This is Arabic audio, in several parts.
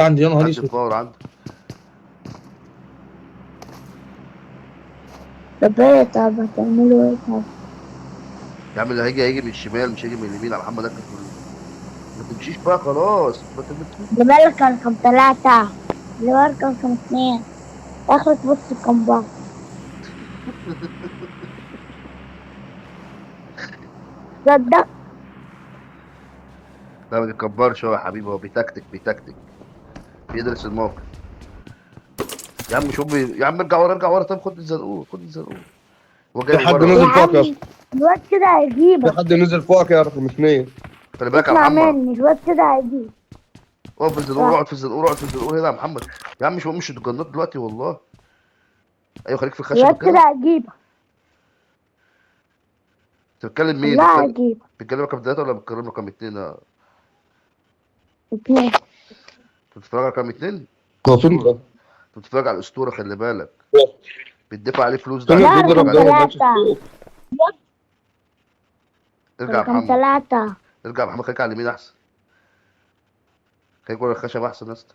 عندي، يا نهار عندي اسود. فار عندك. طب ايه؟ طب هتعملوا ايه طب؟ يا عم اللي هيجي من الشمال مش هيجي من اليمين. على محمد اكل ما تمشيش بقى خلاص. ما تمشيش. اللي بالك رقم 3، اللي بالك رقم 2، اخرك بص الكمبار. صدق. لا ما تتكبرش، هو يا حبيبي هو بيتكتك بيدرس الموقف. يا عم شوف يا عم ارجع ورا ارجع ورا. طب خد الزنقور خد الزنقور. هو جاي في من حد ورا يا اهو. نزل فوقك يا اسطى. عمي الواد كده في هيجيبك. حد نزل فوقك يا رقم 2. خلي بالك يا اسمع محمد. مني، الواد كده هيجيبك. اقف في الزنقور اقعد في الزنقور اقعد في الزنقور هنا يا محمد. يا عم مش الجنات دلوقتي والله. ايوه خليك في الخشب الواد كده. كده هيجيبك. انت بتتكلم مين؟ والله هيجيبك. بتتكلم رقم 3 ولا بتتكلم رقم 2؟ انت 2. بتتفرج على رقم 2؟ هو فين اسطوره. ده؟ انت بتتفرج على الاسطوره خلي بالك. بيدفع عليه فلوس ده فين عشان لا اللي تتفرج رقم بيضرب ده؟ عليه. ما بقتش 3. فوق. ارجع يا رقم محمد. 3. ارجع يا محمد خليك على اليمين احسن. خليك ورا الخشب احسن يا اسطى.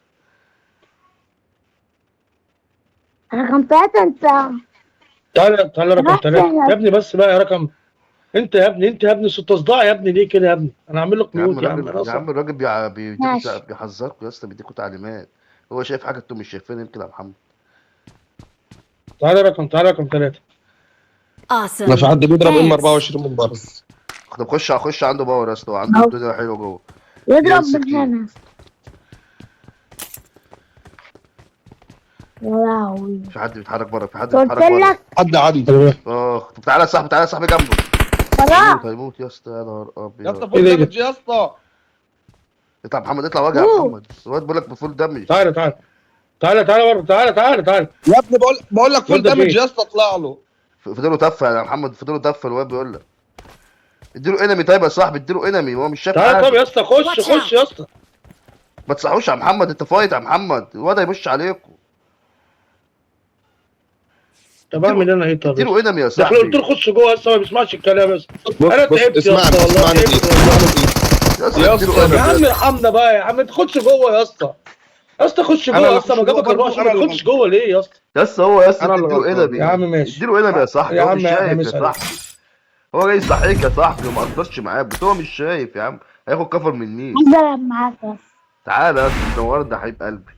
رقم 3 انت تعالى رقم رحت 3 هنا. يا ابني. بس بقى يا رقم. انت يا ابني ست صداع يا ابني. ليه كده يا ابني؟ انا هعمل لك يا عم ميوت يا عم. الراجل انا يا اصلا عم الراجل بيديكوا ماشي. بيحذركوا يا اسطى بيديكوا تعليمات. هو شايف حاجه انتوا مش شايفينها يمكن يا محمد. تعالى رقم 3. Awesome. ما في حد بيضرب ام Thanks. 24 من بره. طب خش عنده باور يا اسطى. هو عنده أهو. الدنيا حلوه جوه. يضرب بيلس من كتير. هنا. يا لهوي. في حد بيتحرك بره. في حد قلت بيتحرك بره. لك حد عدي. طب تعالى يا صاحبي تعالى يا صاحبي جنبه. خلاص. هيموت يا اسطى. يا نهار يا اسطى ابيض. فول دامج يا اسطى. اطلع محمد اطلع واجه يا أوه. محمد. الواد بيقول لك بفول دمج. تعالى بره. تعالى يا ابني بقول لك فول الواد ده دامج فين؟ يا اسطى اطلع له. فضلوا تفه يا محمد فضلوا تفه. الواد بيقول لك اديله انمي. طيب يا صاحبي اديله انمي. هو مش شايف تعالى طب حاجه. يا اسطى. خش يا اسطى. ما تصحوش يا محمد. انت فايت يا محمد. الواد هيمش عليكم. طب اعمل انا ايه؟ طب اديله انمي يا ده احنا قلت له صاحبي. خش جوه اصلا ما بيسمعش الكلام يا اسطى. انا بص تعبت يا اسمعني اسطى والله. اسمعني تعبت دي والله. يا اسطى يا اديله اسطى يا انمي. عم ارحمنا بقى يا عم. تخش جوه يا اسطى. يا اسطى خش انا جوه يا اللي اسطى. اخش ما جوه جابك برضه. 24 انا ما اللي تخش جوه ليه يا اسطى؟ يا اسطى هو يا اسطى انا اللي اديله غلطان. انمي. يا عم ماشي. اديله انمي يا صاحبي. يا هو عم مش شايف يا اسال. صاحبي. هو جاي يصحيك يا صاحبي وما قدرش معاه بس هو مش شايف يا عم. هياخد كفر من مين؟ عايز العب معاك بس. تعالى يا اسطى. ده ورد ده حبيب قلبي.